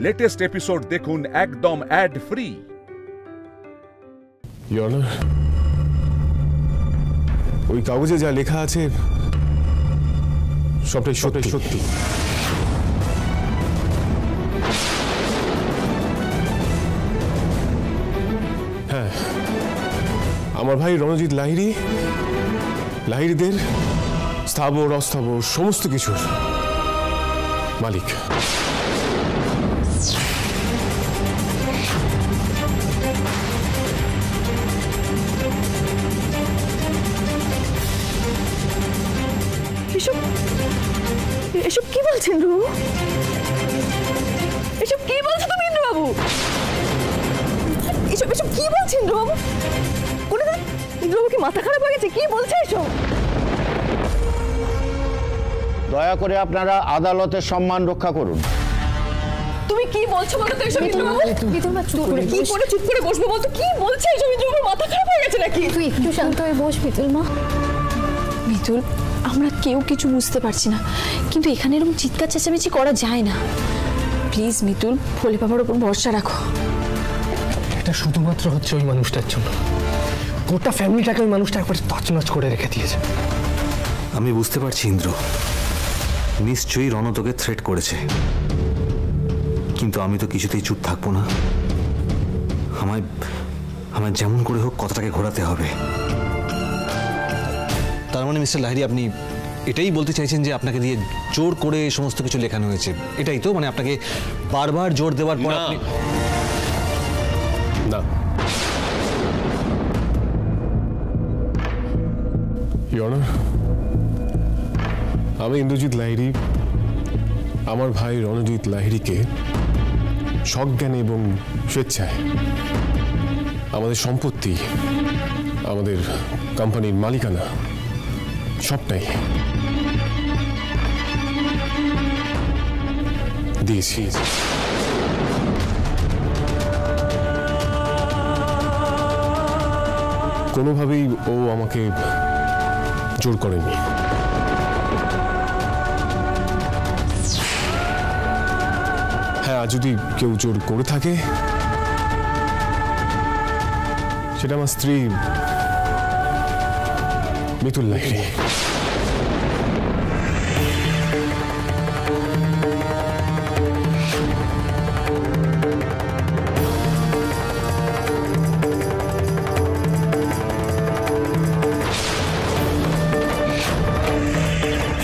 Latest episode দেখুন একদম add free. Your honour, ওই কাগজে যা লেখা আছে সবটাই সত্যি। হ্যাঁ, আমার ভাই রণজিৎ লাহিড়ীদের স্থাবর অস্থাবর সমস্ত কিছুর মালিক। এসব কি বলছেন রু? এসব কি বলছো তুমি ইন্দ্রবাবু? এসব কি বলছেন ইন্দ্রবাবু? ইন্দ্রবাবু কি মাথা খারাপ হয়ে গেছে? কি বলছে এসব? দয়া করে আপনারা আদালতের সম্মান রক্ষা করুন। তুমি কি বলছো বলো তো এসব ইন্দ্রবাবু? কি করে চুপ করে বসবো বলতো? কি বলছে এসব ইন্দ্রবাবু? মাথা খারাপ হয়ে গেছে নাকি? তুই একটু শান্ত হয়ে বস মিতুল মা। মিতুল, আমরা কেউ কিছু বুঝতে পারছি না, কিন্তু এখানে এরকম চিৎকার চেঁচামেচি করা যায় না। প্লিজ মিতুল, ভোলে বাবার উপর ভরসা রাখো। এটা শুধুমাত্র হচ্ছে ওই মানুষটার জন্য। গোটা ফ্যামিলিটাকে ওই মানুষটা একবার তছনছ করে রেখে দিয়েছে। আমি বুঝতে পারছি ইন্দ্র, নিশ্চয়ই রণ তোকে থ্রেট করেছে, কিন্তু আমি তো কিছুতেই চুপ থাকবো না। আমায় যেমন করে হোক কথাটাকে ঘোরাতে হবে। তার মানে মিস্টার লাহিড়ী, আপনি এটাই বলতে চাইছেন যে আপনাকে দিয়ে জোর করে সমস্ত কিছু লেখানো হয়েছে, এটাই তো? মানে আপনাকে বারবার জোর দেওয়ার পর আপনি... না, ইওর অনার, আমি ইন্দ্রজিৎ লাহিড়ী আমার ভাই রণজিৎ লাহিড়ীকে সজ্ঞানে এবং স্বেচ্ছায় আমাদের সম্পত্তি, আমাদের কোম্পানির মালিকানা সবটাই দিয়েছি। কোনোভাবেই ও আমাকে জোর করেনি। হ্যাঁ, আর যদি কেউ জোর করে থাকে সেটা আমার স্ত্রী মিতুল লাহিড়ী।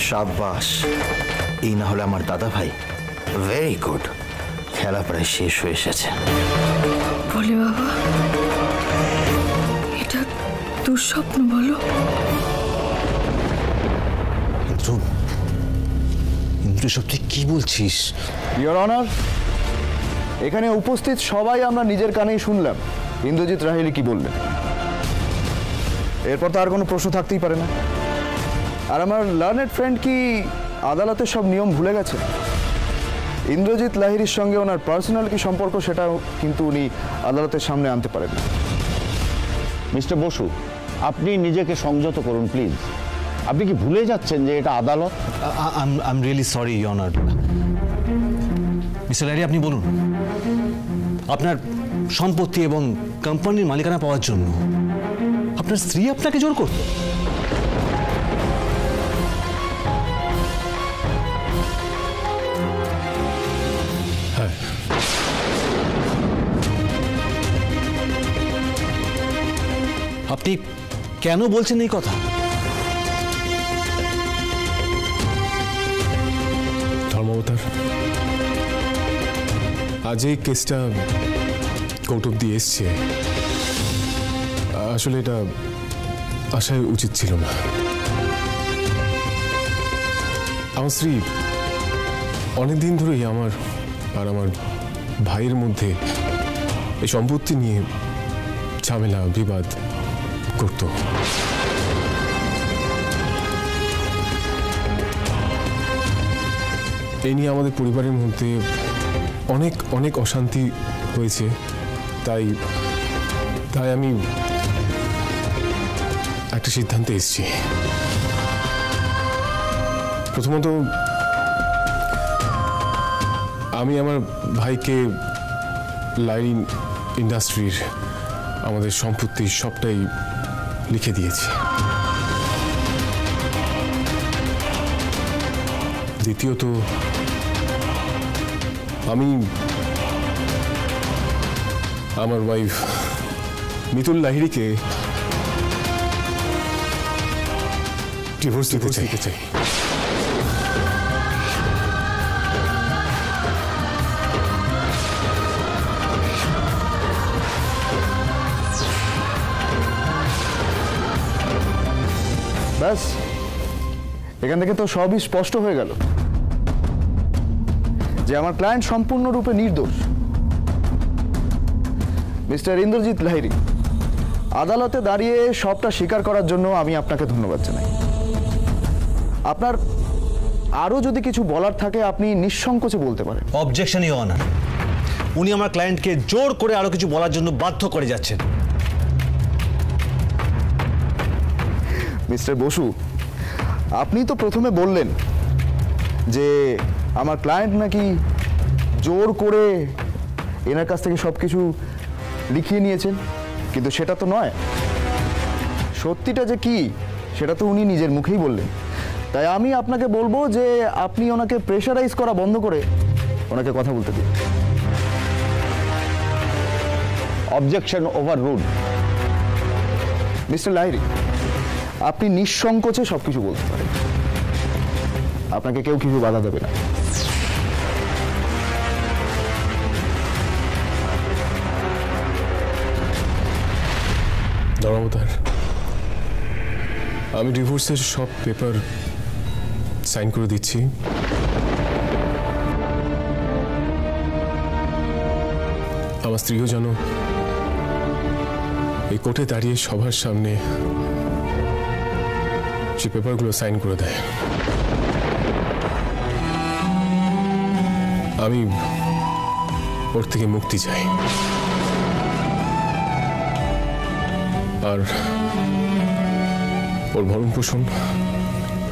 শাবাশ, এই না হলে আমার দাদা ভাই। ভেরি গুড, খেলা প্রায় শেষ হয়ে এসেছে। বলে বাবা, এটা দুঃস্বপ্ন বলো? ইন্দ্র, সব তুই কি বলছিস? ইওর অনার, এখানে উপস্থিত সবাই আমরা নিজের কানেই শুনলাম ইন্দ্রজিৎ লাহিড়ী কি বললেন। এরপর তো আর কোনো প্রশ্ন থাকতেই পারে না। আর আমার লার্নেড ফ্রেন্ড কি আদালতের সব নিয়ম ভুলে গেছে? ইন্দ্রজিৎ লাহিড়ীর সঙ্গে ওনার পার্সোনাল কি সম্পর্ক সেটাও কিন্তু উনি আদালতের সামনে আনতে পারেন না। মিস্টার বসু, আপনি নিজেকে সংযত করুন প্লিজ। আপনি কি ভুলে যাচ্ছেন যে এটা আদালত? I am really sorry your honour. Mister Lahiri, আপনি বলুন, আপনার সম্পত্তি এবং কোম্পানির মালিকানা পাওয়ার জন্য আপনার স্ত্রী আপনাকে জোর করত? হ্যাঁ, আপনি কেন বলছেন এই কথা? ধর্মাবতার, আজ এই কেসটা কোর্ট অব্দি এসছে, আসলে এটা আসাই উচিত ছিল না। আমার স্ত্রী অনেকদিন ধরেই আমার আর আমার ভাইয়ের মধ্যে এই সম্পত্তি নিয়ে ঝামেলা বিবাদ করত। এই নিয়ে আমাদের পরিবারের মধ্যে অনেক অনেক অশান্তি হয়েছে। তাই তাই আমি একটা সিদ্ধান্তে এসেছি। প্রথমত আমি আমার ভাইকে লাইন ইন্ডাস্ট্রির আমাদের সম্পত্তি সবটাই লিখে দিয়েছি। দ্বিতীয়ত আমি আমার ওয়াইফ মিতুল লাহিড়ীকে ডিভোর্স দিতে চাই। ব্যাস, এখান থেকে তো সবই স্পষ্ট হয়ে গেল যে আমার ক্লায়েন্ট সম্পূর্ণরূপে নির্দোষ। মিস্টার ইন্দ্রজিৎ লাহিড়ী, আদালতে দাঁড়িয়ে সবটা স্বীকার করার জন্য আমি আপনাকে ধন্যবাদ জানাই। আপনার আরও যদি কিছু বলার থাকে আপনি নিঃসংকোচে বলতে পারেন। অবজেকশন ইওর অনার, উনি আমার ক্লায়েন্টকে জোর করে আরো কিছু বলার জন্য বাধ্য করে যাচ্ছেন। মিস্টার বসু, আপনি তো প্রথমে বললেন যে আমার ক্লায়েন্ট নাকি জোর করে এনার কাছ থেকে সব কিছু লিখিয়ে নিয়েছেন, কিন্তু সেটা তো নয়। সত্যিটা যে কি সেটা তো উনি নিজের মুখেই বললেন। তাই আমি আপনাকে বলবো যে আপনি ওনাকে প্রেশারাইজ করা বন্ধ করে ওনাকে কথা বলতে দিন। Objection overruled. মিস্টার লাহিড়ী, আপনি নিঃসংকোচে সবকিছু বলতে পারেন, আপনাকে কেউ কিছু বাধা দেবে না। দাঁড়াবতার, আমি ডিভোর্সের সব পেপার সাইন করে দিচ্ছি। আমার স্ত্রীও যেন এই কোর্টে দাঁড়িয়ে সবার সামনে সে পেপারগুলো সাইন করে দেয়। আমি ওর থেকে মুক্তি চাই, আর ওর ভরণ পোষণ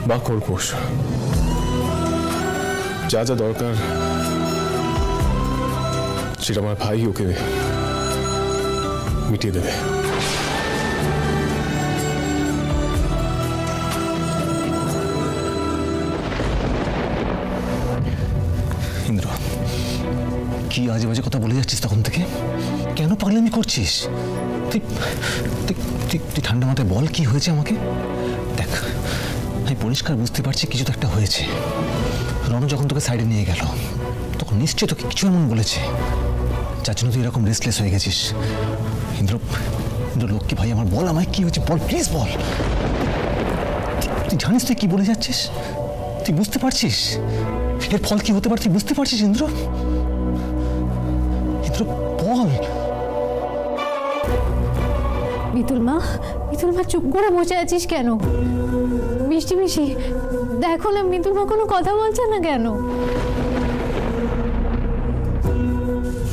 বা খোরপোষ যা যা দরকার সেটা আমার ভাই ওকে মিটিয়ে দেবে। ইন্দ্র, কি আজে বাজে কথা বলে যাচ্ছিস তখন থেকে? কেন পাগলামি করছিস? তুই ঠান্ডা মাথায় বল কি হয়েছে আমাকে। দেখ, আমি পরিষ্কার বুঝতে পারছি কিছু তো একটা হয়েছে। রণ যখন তোকে সাইডে নিয়ে গেল তখন নিশ্চয়ই তোকে কিছু এমন বলেছে যার জন্য তুই এরকম রেস্টলেস হয়ে গেছিস। ইন্দ্র, লক্ষ্মী ভাই আমার, বল আমায় কি হয়েছে, বল প্লিজ বল। তুই জানিস তুই কি বলে যাচ্ছিস? তুই বুঝতে পারছিস এর ফল কি হতে পারে? তুই বুঝতে পারছিস ইন্দ্র? ইন্দ্র বল। মিতুল মা চুপ করে বসে আছিস কেন? মিষ্টি মিষ্টি দেখো না, মিতুল মা কোনো কথা বলছে না কেন?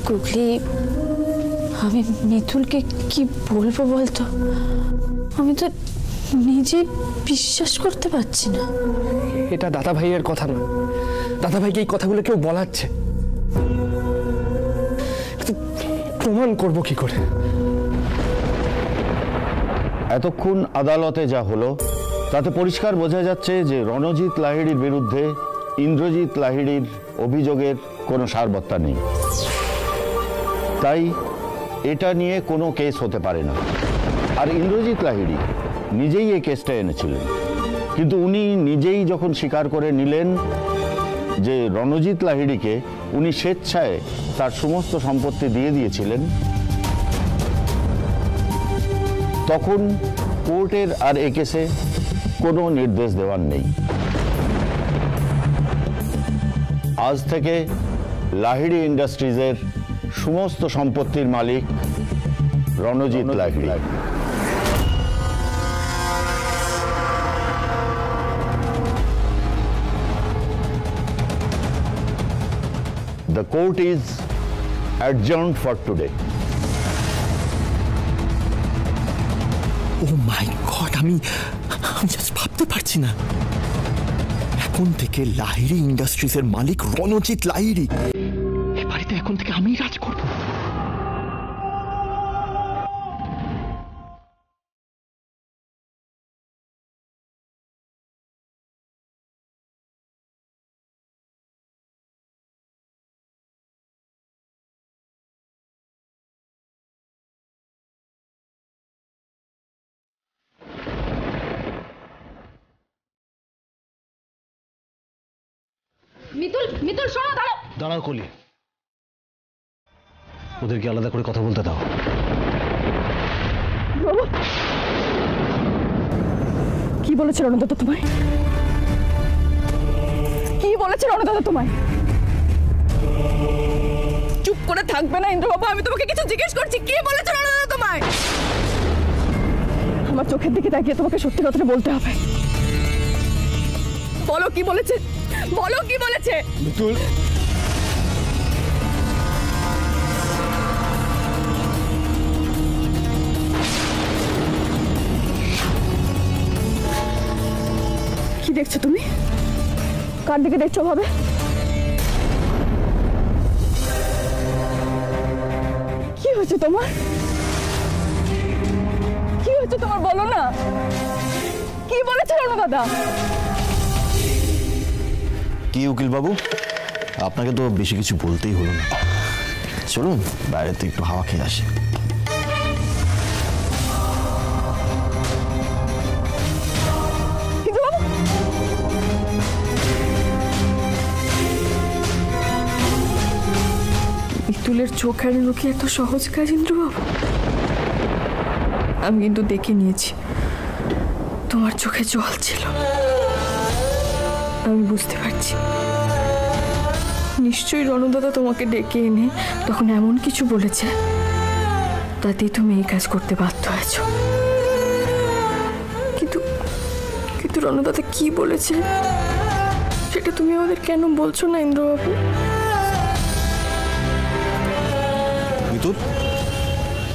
গুগলি, আমি মিতুলকে কি বলবো বলতো? আমি তো নিজে বিশ্বাস করতে পারছি না। এটা দাদা ভাইয়ের কথা না, দাদা ভাইকে এই কথাগুলো কেউ বলাচ্ছে। প্রমাণ করবো কি করে? এতক্ষণ আদালতে যা হলো তাতে পরিষ্কার বোঝা যাচ্ছে যে রণজিৎ লাহিড়ীর বিরুদ্ধে ইন্দ্রজিৎ লাহিড়ীর অভিযোগের কোনো সারবত্তা নেই। তাই এটা নিয়ে কোনো কেস হতে পারে না। আর ইন্দ্রজিৎ লাহিড়ী নিজেই এই কেসটা এনেছিলেন, কিন্তু উনি নিজেই যখন স্বীকার করে নিলেন যে রণজিৎ লাহিড়ীকে উনি স্বেচ্ছায় তার সমস্ত সম্পত্তি দিয়ে দিয়েছিলেন, তখন কোর্টের আর এ কেসে কোনো নির্দেশ দেওয়ার নেই। আজ থেকে লাহিড়ী ইন্ডাস্ট্রিজের সমস্ত সম্পত্তির মালিক Ranjit Lahiri. The court is adjourned for today. Oh my god, আমি জাস্ট ভাবতে পারছি না। এখন থেকে লাহিড়ী ইন্ডাস্ট্রিজের মালিক রণজিৎ লাহিড়ী। বাড়িতে এখন থেকে আমিই রাজ করব। মিতুল, মিতুল শোনো, দাঁড়াও। দাঁড়াও কলি, ওদেরকে আলাদা করে কথা বলতে দাও। কি বলেছে রণদাদা তোমায়? কি বলেছে রণদাদা তোমায়? চুপ করে থাকবে না ইন্দ্রবাবু, আমি তোমাকে কিছু জিজ্ঞেস করছি। কি বলেছে রণদাদা তোমায়? আমার চোখের দিকে তাকিয়ে তোমাকে সত্যি কথাটা বলতে হবে। বলো কি বলেছে, বলো কি বলেছে। মিতুল, কি দেখছো তুমি? কার দিকে দেখছো ভাবে? কি হয়েছে তোমার? কি হয়েছে তোমার, বলো না। কি বলেছে রণদাদা? কি উকিল বাবু, আপনাকে তো বেশি কিছু বলতেই হলো না। চলুন বাইরেতে একটু হাওয়া খেয়ে আসি। মিতুলের চোখ এড়ানো কি এত সহজ কাজ ইন্দ্রবাবু? আমি কিন্তু দেখে নিয়েছি তোমার চোখে জল ছিল। আমি বুঝতে পারছি নিশ্চয়ই রণদাদা তোমাকে ডেকে এনে তখন এমন কিছু বলেছে তাতেই তুমি এই কাজ করতে বাধ্য হয়েছ। কিন্তু কিন্তু রণদাদা কি বলেছে সেটা তুমি আমাদের কেন বলছো না ইন্দ্রবাবু? মিতুল,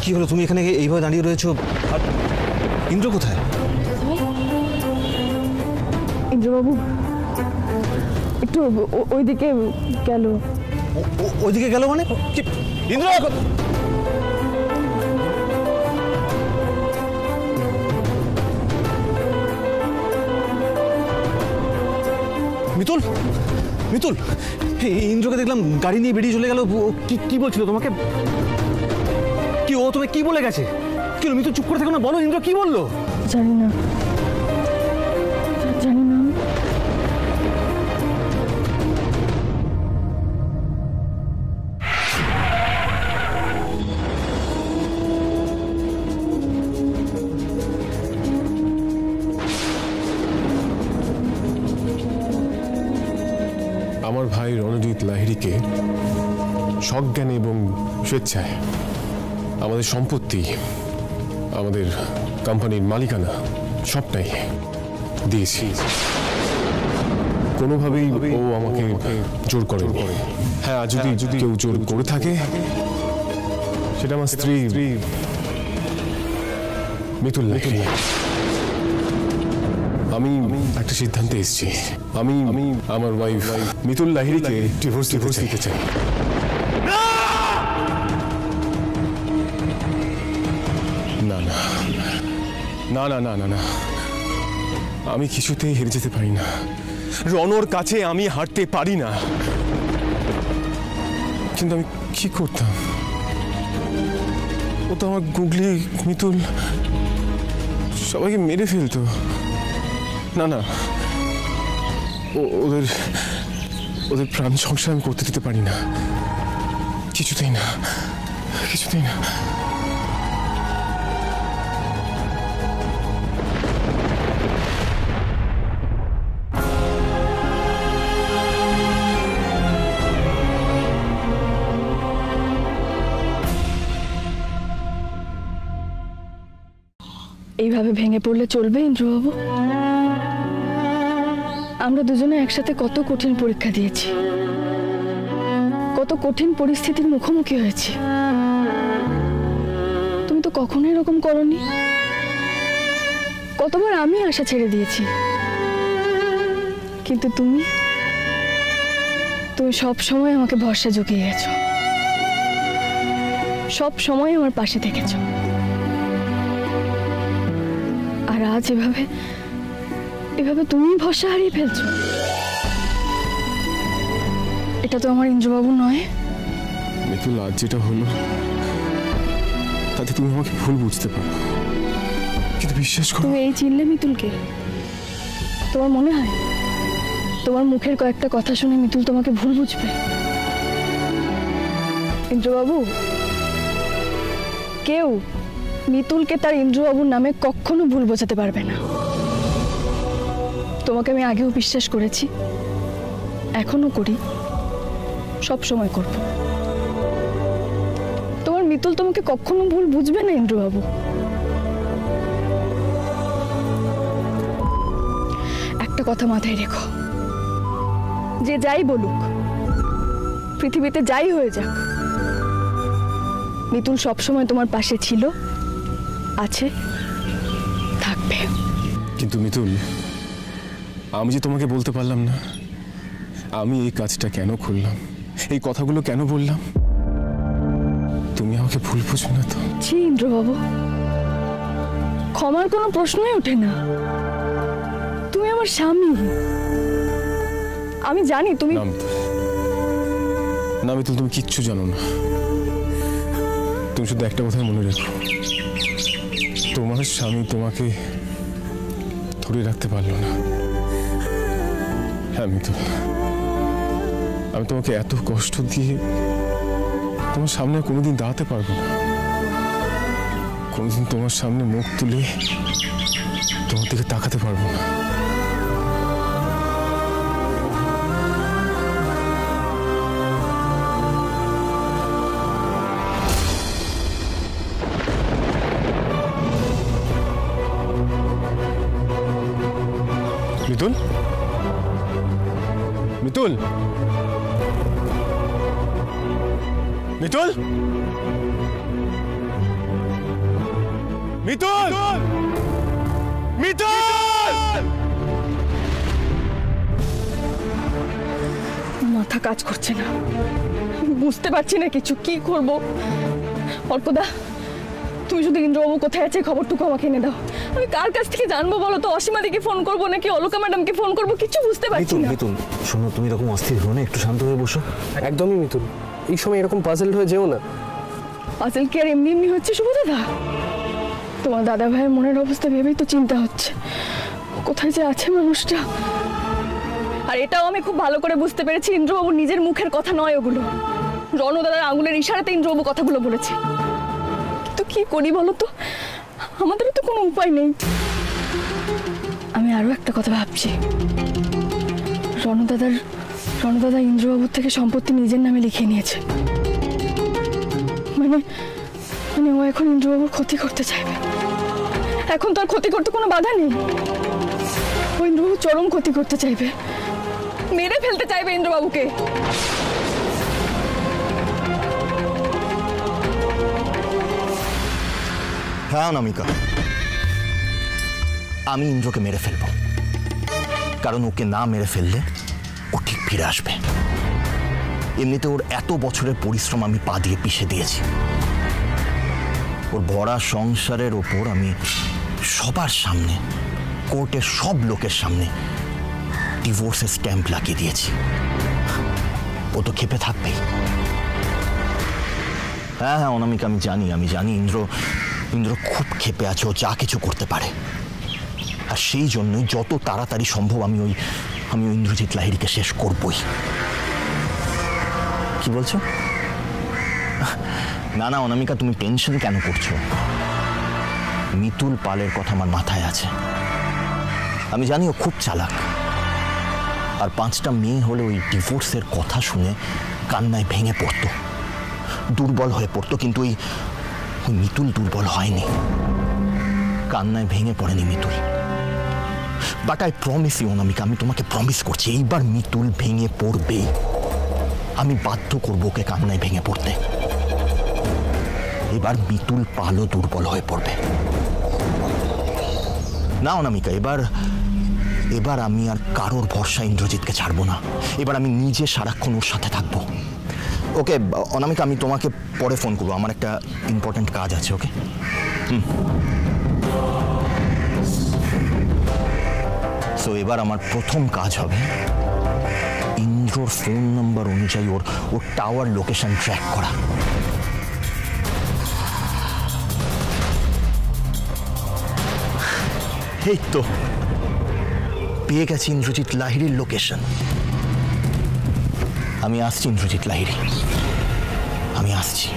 কি হলো? তুমি এখানে এইভাবে দাঁড়িয়ে রয়েছো, আর ইন্দ্র কোথায়? ইন্দ্রবাবু একটু ওইদিকে গেল। ওইদিকে গেল মানে? ইন্দ্র, মিতুল, মিতুল, ইন্দ্রকে দেখলাম গাড়ি নিয়ে বেরিয়ে চলে গেল। কি বলছিল তোমাকে? কি ও তোমায় কি বলে গেছে? কি মিতুল, চুপ করে থাকো না, বলো ইন্দ্র কি বললো? জানি না, জানি না। আমার ভাই রণজিৎ লাহিড়ীকে সজ্ঞানে এবং স্বেচ্ছায় আমাদের সম্পত্তি, আমাদের কোম্পানির মালিকানা সবটাই দিয়েছি। কোনোভাবেই ও আমাকে জোর করে। হ্যাঁ, যদি কেউ জোর করে থাকে সেটা আমার স্ত্রী মিতুল লাহিড়ী। আমি একটা সিদ্ধান্তে এসেছি। আমি আমার ওয়াইফ মিতুল লাহিড়ীকে ডিভোর্স দিতে চাই। না না না না না না না, আমি কিছুতেই হেরে যেতে পারি না। রণর কাছে আমি হারতে পারি না। কিন্তু আমি কি করতাম? ও তো আমার গুগলি মিতুল সবাইকে মেরে ফেলতো। না না, ওদের প্রাণ সংশয় আমি করতে দিতে পারি না। কিছুতেই না, কিছুতেই না। এইভাবে ভেঙে পড়লে চলবে ইন্দ্রবাবু? আমরা দুজনে একসাথে কত কঠিন পরীক্ষা দিয়েছি, কত কঠিন পরিস্থিতির মুখোমুখি হয়েছি। তুমি তো কখনো এরকম করনি। কতবার আমি আশা ছেড়ে দিয়েছি, কিন্তু তুমি সব সময় আমাকে ভরসা জুগিয়ে গেছো। সব সময় আমার পাশে থেকেছো, আর আজ এভাবে তুমি ভরসা হারিয়ে ফেলছো। এটা তো আমার ইন্দ্রবাবু নয়। মিতুল, আজ যেটা হলো তাতে তুমি আমাকে ভুল বুঝতে পারো, কিন্তু বিশ্বাস করো। তুমি এই চিনলে মিতুলকে? তোমার মনে হয় তোমার মুখের কয়েকটা কথা শুনে মিতুল তোমাকে ভুল বুঝবে? ইন্দ্রবাবু, কেউ মিতুলকে তার ইন্দ্রবাবুর নামে কখনো ভুল বোঝাতে পারবে না। তোমাকে আমি আগেও বিশ্বাস করেছি, এখনো করি, সব সময় করব। তোমার মিতুল তোমাকে কখনো ভুল বুঝবে না ইন্দ্রবাবু। একটা কথা মাথায় রেখো, যে যাই বলুক, পৃথিবীতে যাই হয়ে যাক, মিতুল সবসময় তোমার পাশে ছিল, আছে, থাকবে। কিন্তু মিতুল, আমি যে তোমাকে বলতে পারলাম না আমি এই কাজটা কেন করলাম, এই কথাগুলো কেন বললাম, তুমি আমাকে ভুল বুঝো না তো? ছি ইন্দ্রবাবু, ক্ষমার কোনো প্রশ্নই ওঠে না। তুমি আমার স্বামী, আমি জানি তুমি। না মিতুল, তুমি কিচ্ছু জানো না। তুমি শুধু একটা কথা মনে রেখো, তোমার স্বামী তোমাকে ধরে রাখতে পারলো না। হ্যাঁ মিতুল, আমি তোমাকে এত কষ্ট দিয়ে তোমার সামনে কোনোদিন দাঁড়াতে পারবো না। কোনোদিন তোমার সামনে মুখ তুলে তোমার দিকে তাকাতে পারবো না। মিতুল, মিতুল, মিতুল, মিতুল, মিতুল! মাথা কাজ করছে না, বুঝতে পারছি না কিছু, কি করব। অর্কদা, তুমি শুধু ইন্দ্রবাবু কোথায় আছে খবরটুকু আমাকে এনে দাও। আমি কার কাছ থেকে জানবো বলো তো? অসীমাদিকে ফোন করবো নাকি অলকা ম্যাডামকে ফোন করবো, কিছু বুঝতে পারছি না। মিতুল, শোনো, তুমি এরকম অস্থির হো না, একটু শান্ত হয়ে বসো। একদমই মিতুল, এই সময় এরকম পাজেল হয়ে যেও না। পাজেল কি আর এমনি এমনি হচ্ছে শুভদাদা? তোমার দাদা ভাইয়ের মনের অবস্থা ভেবেই তো চিন্তা হচ্ছে, কোথায় যে আছে মানুষটা। আর এটাও আমি খুব ভালো করে বুঝতে পেরেছি, ইন্দ্রবাবু নিজের মুখের কথা নয় ওগুলো, রণদাদার আঙুলের ইশারাতে ইন্দ্রবাবু কথাগুলো বলেছে। কিন্তু কি করি বলো তো, আমাদেরও তো কোনো উপায় নেই। আমি আরো একটা কথা ভাবছি, রণদাদা ইন্দ্রবাবুর থেকে সম্পত্তি নিজের নামে লিখিয়ে নিয়েছে। মানে ও এখন ইন্দ্রবাবুর ক্ষতি করতে চাইবে। এখন তো আর ক্ষতি করতে কোনো বাধা নেই, ও ইন্দ্রবাবু চরম ক্ষতি করতে চাইবে, মেরে ফেলতে চাইবে ইন্দ্রবাবুকে। হ্যাঁ অনামিকা, আমি ইন্দ্রকে মেরে ফেলবো, কারণ ওকে না মেরে ফেললে ও ঠিক ফিরে আসবে। এমনিতে ওর এত বছরের পরিশ্রম আমি পা দিয়ে পিষে দিয়েছি। ওর ভরা সংসারের ওপর আমি সবার সামনে, কোর্টের সব লোকের সামনে ডিভোর্সের স্ট্যাম্প লাগিয়ে দিয়েছি। ও তো ক্ষেপে থাকবেই। হ্যাঁ হ্যাঁ অনামিকা, আমি জানি ইন্দ্র খুব ক্ষেপে আছে, ও যা কিছু করতে পারে। আর সেই জন্যই যত তাড়াতাড়ি সম্ভব আমি ওই ইন্দ্রজিৎ লাহিড়ীকে শেষ করবই। কি বলছো? না না অনামিকা, তুমি টেনশন কেন করছো? মিতুল পালের কথা আমার মাথায় আছে। আমি জানি ও খুব চালাক, আর 5টা মেয়ে হলে ওই ডিভোর্সের কথা শুনে কান্নায় ভেঙে পড়তো, দুর্বল হয়ে পড়তো। কিন্তু ওই মিতুল দুর্বল হয়নি, কান্নায় ভেঙে পড়েনি Mitul. But I promise you Anamika, আমি তোমাকে প্রমিস করছি, এইবার মিতুল ভেঙে পড়বে। আমি বাধ্য করবো ওকে কান্নায় ভেঙে পড়তে। এবার মিতুল পালও দুর্বল হয়ে পড়বে না অনামিকা। এবার আমি আর কারোর ভরসা ইন্দ্রজিৎকে ছাড়বো না। এবার আমি নিজে সারাক্ষণ ওর সাথে থাকবো। ওকে অনামিকা, আমি তোমাকে পরে ফোন করবো, আমার একটা ইম্পর্ট্যান্ট কাজ আছে। ওকে সো এবার আমার প্রথম কাজ হবে ইন্দ্রর ফোন নাম্বার অনুযায়ী ওর টাওয়ার লোকেশন ট্র্যাক করা। এই তো পেয়ে গেছি ইন্দ্রজিৎ লাহিড়ীর লোকেশন। আমি আসছি ইন্দ্রজিৎ লাহিড়ী, আমি আসছি।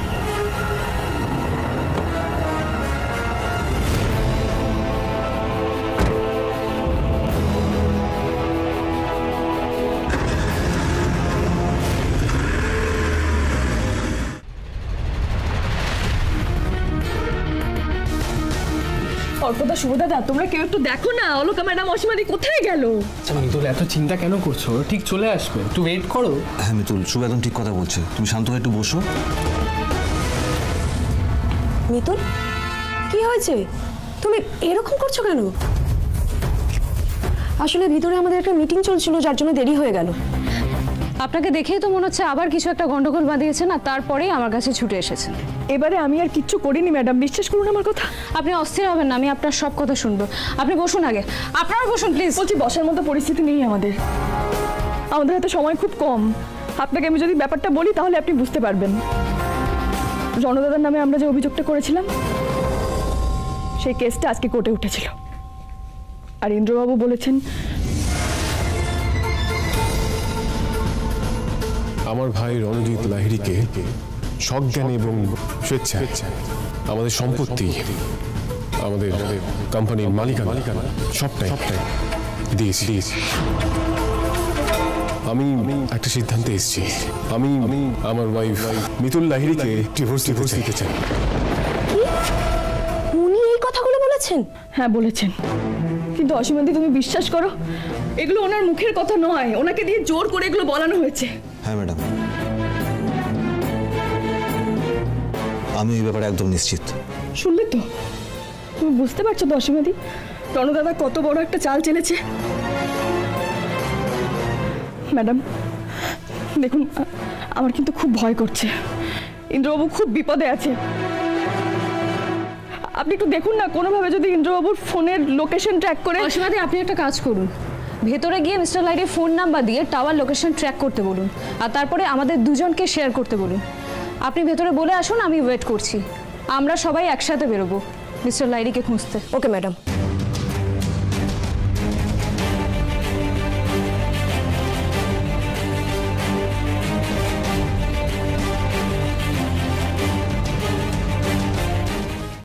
অর্কদা, শুভদাদা, তোমরা কেউ একটু দেখো না অলকা ম্যাডাম অসীমাদি কোথায় গেল? মিতুল এত চিন্তা কেন করছো? ঠিক চলে আসবে, একটু ওয়েট করো। হ্যাঁ মিতুল, শুভ একদম ঠিক কথা বলছে, তুমি শান্ত হয়ে একটু বসো। মিতুল, কি হয়েছে? তুমি এরকম করছো কেন? আসলে ভিতরে আমাদের একটা মিটিং চলছিল, যার জন্য দেরি হয়ে গেল। আপনাকে দেখেই তো মনে হচ্ছে আবার কিছু একটা গন্ডগোল বাঁধিয়েছেন, আর তারপরেই আমার কাছে ছুটে এসেছেন। এবারে আমি আর কিচ্ছু করিনি ম্যাডাম, বিশ্বাস করুন আমার কথা। আপনি অস্থির হবেন না, আমি আপনার সব কথা শুনবো। আপনি বসুন আগে, আপনারা বসুন প্লিজ। বলছি বসার মতো পরিস্থিতি নেই আমাদের হাতে সময় খুব কম। আপনাকে আমি যদি ব্যাপারটা বলি তাহলে আপনি বুঝতে পারবেন। রণদাদার নামে আমরা যে অভিযোগটা করেছিলাম সেই কেসটা আজকে কোর্টে উঠেছিল, আর ইন্দ্রবাবু বলেছেন আমার ভাই রণজিৎ লাহিড়ীকে সজ্ঞানে এবং স্বেচ্ছায় আমাদের সম্পত্তি, আমাদের কোম্পানির মালিকানা সবটাই দিয়েছি। আমি একটা সিদ্ধান্তে এসেছি, আমি আমার ওয়াইফ মিতুল লাহিড়ীকে ডিভোর্স দিতে চাই। উনি এই কথাগুলো বলেছেন? হ্যাঁ বলেছেন, কিন্তু অসীমাদি তুমি বিশ্বাস করো এগুলো ওনার মুখের কথা নয়, ওনাকে দিয়ে জোর করে এগুলো বলানো হয়েছে। হ্যাঁ ম্যাডাম, আমি এই ব্যাপারে একদম নিশ্চিত। শুনলে তো, তুমি বুঝতে পারছো তো অসীমাদি রণদাদা কত বড় একটা চাল চেলেছে। ম্যাডাম দেখুন, আমার কিন্তু খুব ভয় করছে, ইন্দ্রবাবু খুব বিপদে আছে। আপনি একটু দেখুন না, কোনোভাবে যদি ইন্দ্রবাবুর ফোনের লোকেশন ট্র্যাক করে। অসীমাদি, আপনি একটা কাজ করুন, ভেতরে গিয়ে মিস্টার লাহিড়ীর ফোন নাম্বার দিয়ে টাওয়ার লোকেশন ট্র্যাক করতে বলুন, আর তারপরে আমাদের দুজনকে শেয়ার করতে বলুন। আপনি ভেতরে বলে আসুন, আমি ওয়েট করছি। আমরা সবাই একসাথে বেরোবো মিস্টার লাহিড়ীকে খুঁজতে। Okay madam.